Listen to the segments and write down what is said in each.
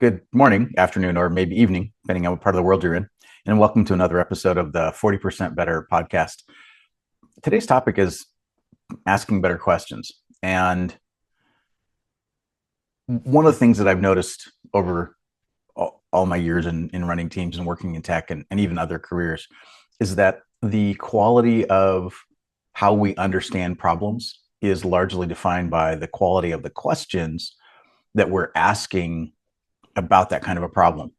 Good morning, afternoon, or maybe evening, depending on what part of the world you're in. And welcome to another episode of the 40% Better podcast. Today's topic is asking better questions. And one of the things that I've noticed over all my years in running teams and working in tech and even other careers is that the quality of how we understand problems is largely defined by the quality of the questions that we're asking about that kind of a problem.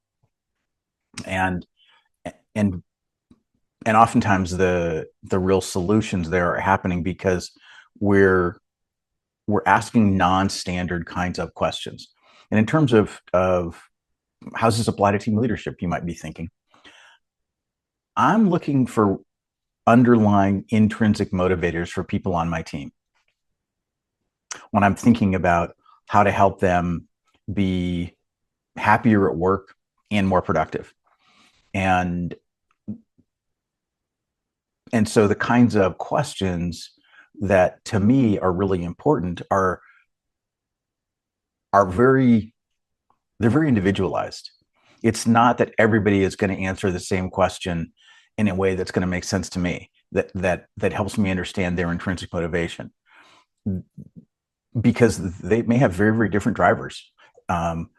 And and and oftentimes the real solutions there are happening because we're we're asking non-standard kinds of questions. And in terms of how does this apply to team leadership, you might be thinking, I'm looking for underlying intrinsic motivators for people on my team when I'm thinking about how to help them be happier at work and more productive. And and so the kinds of questions that to me are really important are very they're very individualized. It's not that everybody is going to answer the same question in a way that's going to make sense to me, that helps me understand their intrinsic motivation, because they may have very, very different drivers. um,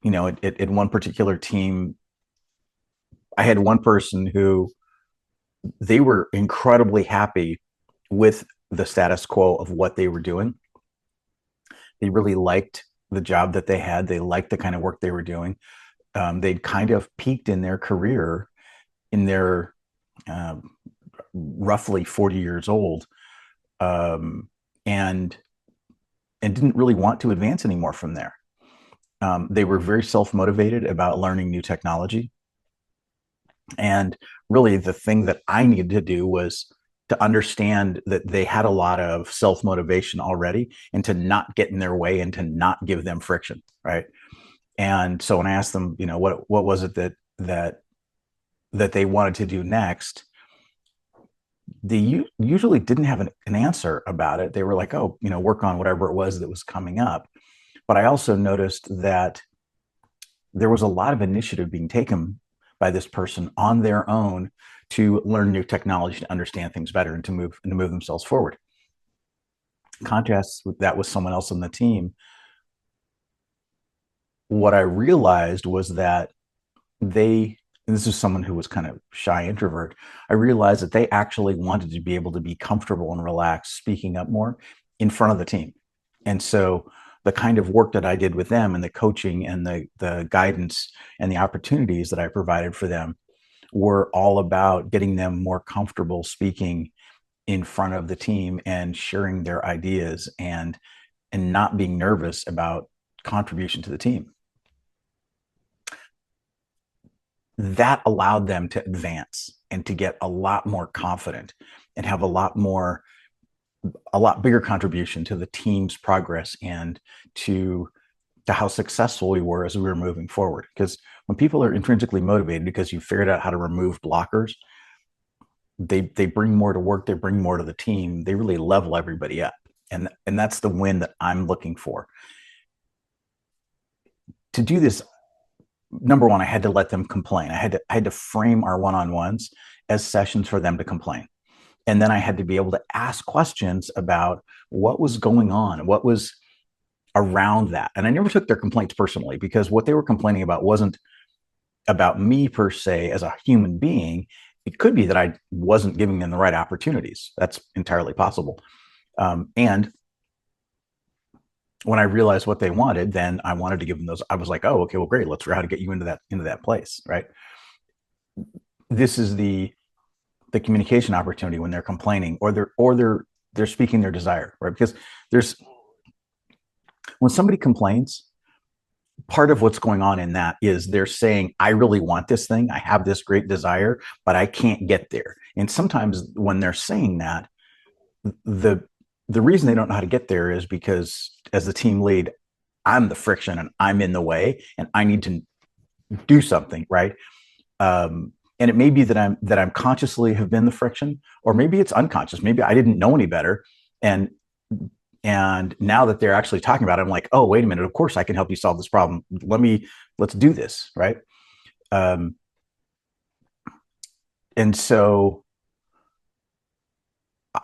at one particular team, I had one person who they were incredibly happy with the status quo of what they were doing. They really liked the job that they had. They liked the kind of work they were doing. They'd kind of peaked in their career in their uh, roughly 40 years old, um, and and didn't really want to advance anymore from there. They were very self-motivated about learning new technology. And really, the thing that I needed to do was to understand that they had a lot of self motivation already and to not get in their way and to not give them friction. Right. And so when I asked them, what was it that they wanted to do next, they usually didn't have an answer about it. They were like, oh, work on whatever it was that was coming up. But I also noticed that there was a lot of initiative being taken by this person on their own to learn new technology, to understand things better, and to move themselves forward. Contrast with that with someone else on the team, what I realized was that and this is someone who was kind of shy introvert, I realized that they actually wanted to be able to be comfortable and relaxed speaking up more in front of the team. And so the kind of work that I did with them and the coaching and the guidance and the opportunities that I provided for them were all about getting them more comfortable speaking in front of the team and sharing their ideas and not being nervous about contribution to the team. That allowed them to advance and to get a lot more confident and have a lot bigger contribution to the team's progress and to how successful we were as we were moving forward. Because when people are intrinsically motivated because you figured out how to remove blockers, they bring more to work, they bring more to the team, they really level everybody up. And that's the win that I'm looking for. To do this, number one, I had to let them complain. I had to frame our one-on-ones as sessions for them to complain. And then I had to be able to ask questions about what was going on, what was around that. And I never took their complaints personally, because what they were complaining about wasn't about me per se as a human being. It could be that I wasn't giving them the right opportunities. That's entirely possible. And when I realized what they wanted, then I wanted to give them those. I was like, oh, okay, well, great. Let's figure out how to get you into that place, right? This is the communication opportunity when they're complaining or they're speaking their desire, right? Because there's when somebody complains, part of what's going on in that is they're saying, I really want this thing, I have this great desire, but I can't get there. And sometimes when they're saying that, the the reason they don't know how to get there is because as the team lead, I'm the friction and I'm in the way and I need to do something, right? And it may be that I'm consciously have been the friction, or maybe it's unconscious. Maybe I didn't know any better, and And now that they're actually talking about it, I'm like, oh, wait a minute, of course I can help you solve this problem. Let's do this, right? um, and so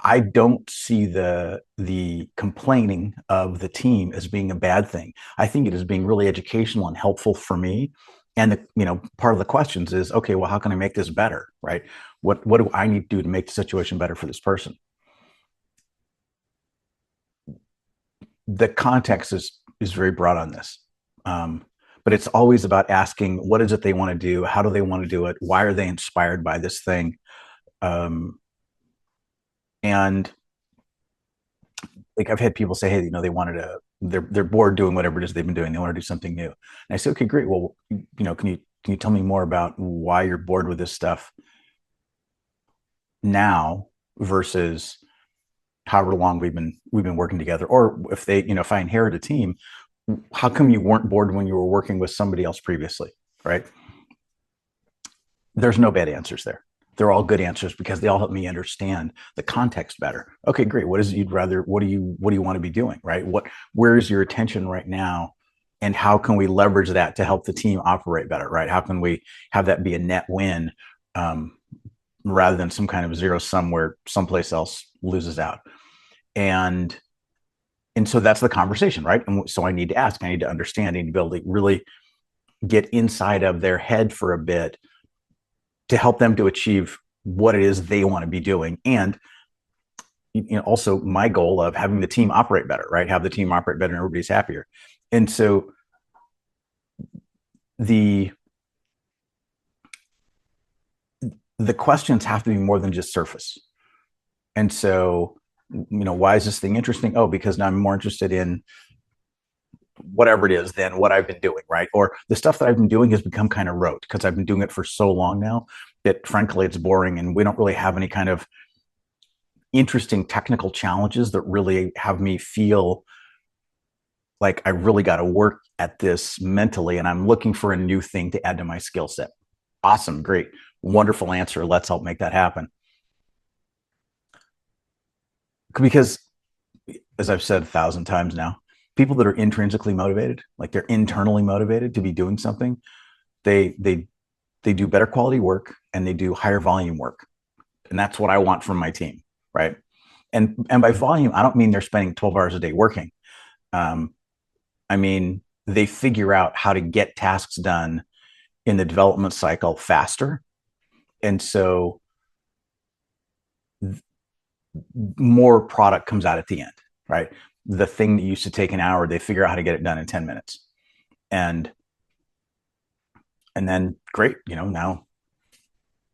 I don't see the complaining of the team as being a bad thing. I think it is being really educational and helpful for me. And part of the questions is, okay, well, how can I make this better, right? What do I need to do to make the situation better for this person? The context is very broad on this, um, but it's always about asking, what is it they want to do? How do they want to do it? Why are they inspired by this thing? Um, and like I've had people say, hey, they wanted to, they're bored doing whatever it is they've been doing. They want to do something new. And I say, okay, great. Well, can you tell me more about why you're bored with this stuff now versus however long we've been working together? Or if if I inherit a team, how come you weren't bored when you were working with somebody else previously? Right? There's no bad answers there. They're all good answers because they all help me understand the context better. Okay, great. What is it you'd rather? What do you want to be doing? Right? Where is your attention right now? And how can we leverage that to help the team operate better? Right? How can we have that be a net win, um, rather than some kind of zero sum where someplace else loses out? And and so that's the conversation, right? And so I need to ask, I need to understand, I need to be able to really get inside of their head for a bit to help them to achieve what it is they want to be doing. And also my goal of having the team operate better, right? Have the team operate better and everybody's happier. And so the the questions have to be more than just surface. And so, why is this thing interesting? Oh, because now I'm more interested in whatever it is than what I've been doing, right? Or the stuff that I've been doing has become kind of rote because I've been doing it for so long now that frankly it's boring and we don't really have any kind of interesting technical challenges that really have me feel like I really got to work at this mentally and I'm looking for a new thing to add to my skill set. Awesome, great, wonderful answer. Let's help make that happen. Because as I've said 1,000 times now, people that are intrinsically motivated, like they're internally motivated to be doing something, they they they do better quality work and they do higher volume work. And that's what I want from my team, right? And by volume, I don't mean they're spending 12 hours a day working. Um, I mean, they figure out how to get tasks done in the development cycle faster. And so more product comes out at the end, right? The thing that used to take an hour, they figure out how to get it done in 10 minutes. And and then great, now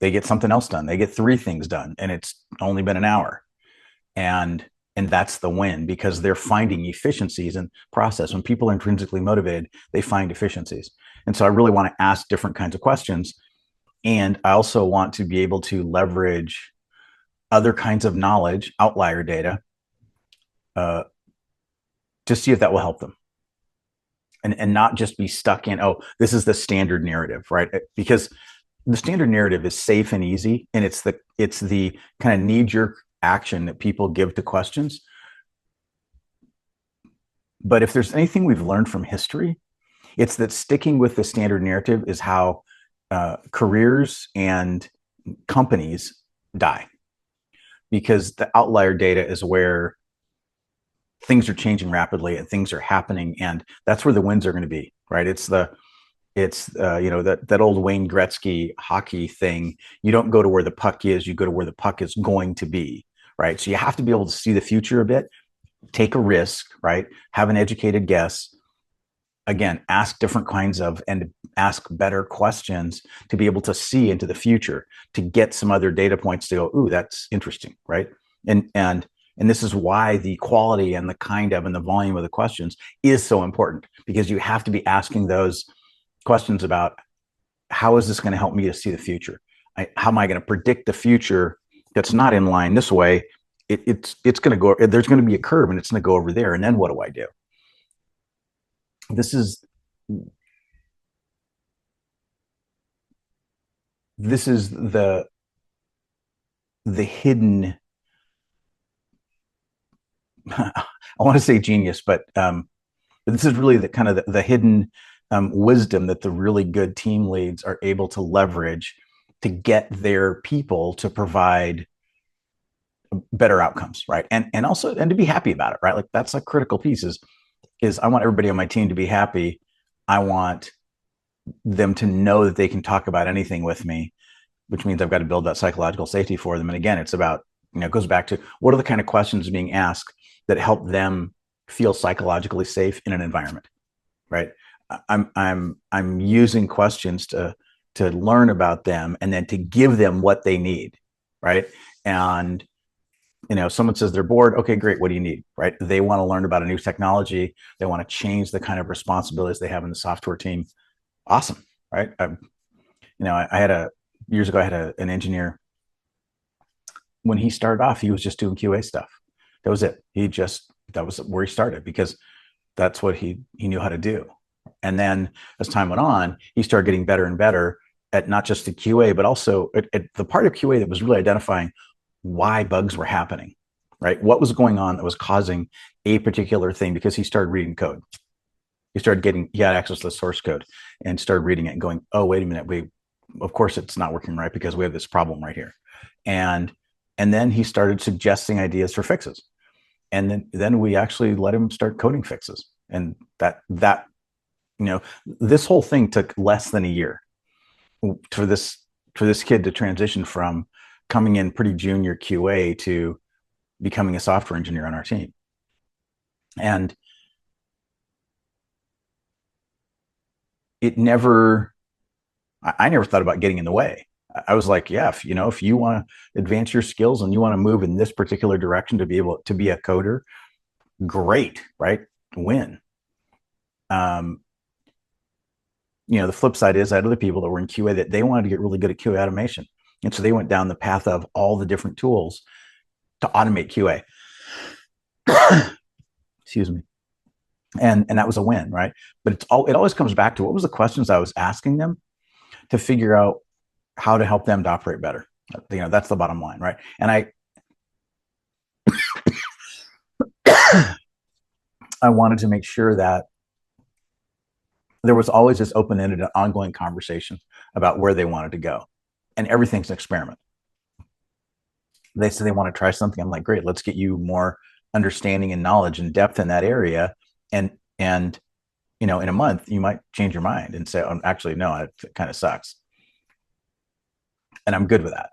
they get something else done. They get three things done and it's only been an hour. And and that's the win because they're finding efficiencies in process. When people are intrinsically motivated, they find efficiencies. And so I really want to ask different kinds of questions. And I also want to be able to leverage other kinds of knowledge, outlier data, uh, to see if that will help them. And not just be stuck in, oh, this is the standard narrative, right? Because the standard narrative is safe and easy, and it's the kind of knee jerk action that people give to questions. But if there's anything we've learned from history, it's that sticking with the standard narrative is how careers and companies die, because the outlier data is where things are changing rapidly and things are happening, and that's where the wins are going to be, right? It's that old Wayne Gretzky hockey thing. You don't go to where the puck is, you go to where the puck is going to be, right? So you have to be able to see the future a bit, take a risk, right? Have an educated guess. Again, ask different kinds of and ask better questions to be able to see into the future, to get some other data points to go, ooh, that's interesting, right? And this is why the quality and the kind of and the volume of the questions is so important, because you have to be asking those questions about, how is this going to help me to see the future? How am I going to predict the future that's not in line this way? It's going to go. There's going to be a curve, and it's going to go over there. And then what do I do? This is this is the hidden I want to say genius, but this is really the kind of the hidden wisdom that the really good team leads are able to leverage to get their people to provide better outcomes, right? And also and to be happy about it, right? Like that's a critical piece is I want everybody on my team to be happy. I want them to know that they can talk about anything with me, which means I've got to build that psychological safety for them. And again, it's about, it goes back to what are the kind of questions being asked that help them feel psychologically safe in an environment, right? I'm using questions to learn about them and then to give them what they need, right? And someone says they're bored. Okay, great. What do you need? Right? They want to learn about a new technology. They want to change the kind of responsibilities they have in the software team. Awesome, right? I had years ago, I had an engineer. When he started off, he was just doing QA stuff. That was it. That was where he started because that's what he knew how to do. And then as time went on, he started getting better and better at not just the QA, but also at the part of QA that was really identifying why bugs were happening, right? What was going on that was causing a particular thing, because he started reading code. He had access to the source code and started reading it and going, oh, wait a minute. Of course it's not working right because we have this problem right here. And then he started suggesting ideas for fixes. And then we actually let him start coding fixes. And this whole thing took less than a year for this kid to transition from coming in pretty junior QA to becoming a software engineer on our team. And I never thought about getting in the way. I was like, yeah, if you want to advance your skills and you want to move in this particular direction to be able to be a coder, great, right? Win. The flip side is I had other people that were in QA that they wanted to get really good at QA automation. And so they went down the path of all the different tools to automate QA. Excuse me. And that was a win, right? But it always comes back to what was the questions I was asking them to figure out how to help them to operate better. That's the bottom line, right? And I wanted to make sure that there was always this open-ended and ongoing conversation about where they wanted to go. And everything's an experiment. They say they want to try something. I'm like, great, let's get you more understanding and knowledge and depth in that area. And in a month, you might change your mind and say, oh, actually, no, it kind of sucks. And I'm good with that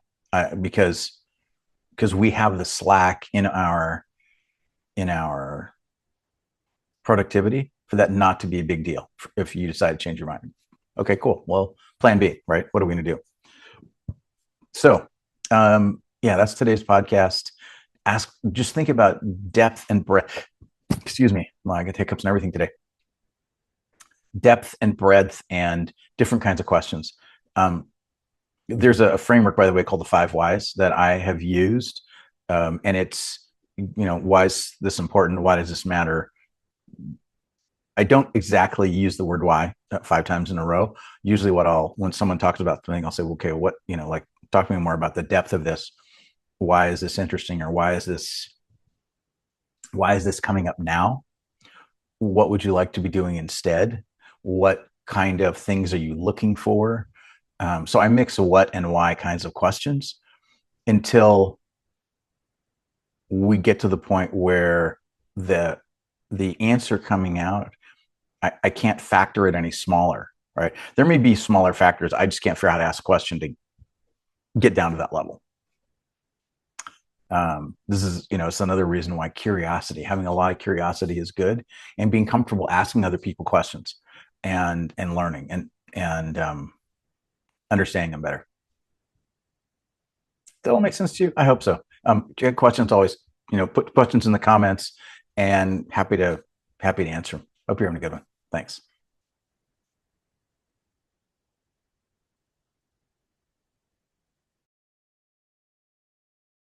because we have the slack in our productivity for that not to be a big deal if you decide to change your mind. Okay, cool. Well, plan B, right? What are we going to do? So, that's today's podcast. Just think about depth and breadth. Excuse me. Well, I got hiccups and everything today. Depth and breadth and different kinds of questions. There's a framework, by the way, called the 5 whys that I have used. And it's, why is this important? Why does this matter? I don't exactly use the word why 5 times in a row. Usually when someone talks about something, I'll say, well, okay, what, talk to me more about the depth of this. Why is this interesting? Or why is this coming up now? What would you like to be doing instead? What kind of things are you looking for? So I mix what and why kinds of questions until we get to the point where the answer coming out, I can't factor it any smaller, right? There may be smaller factors. I just can't figure out how to ask a question to get down to that level. This is, it's another reason why having a lot of curiosity is good, and being comfortable asking other people questions and learning and understanding them better. That all makes sense to you? I hope so. If you have questions, always, put questions in the comments, and happy to answer them. Hope you're having a good one. Thanks.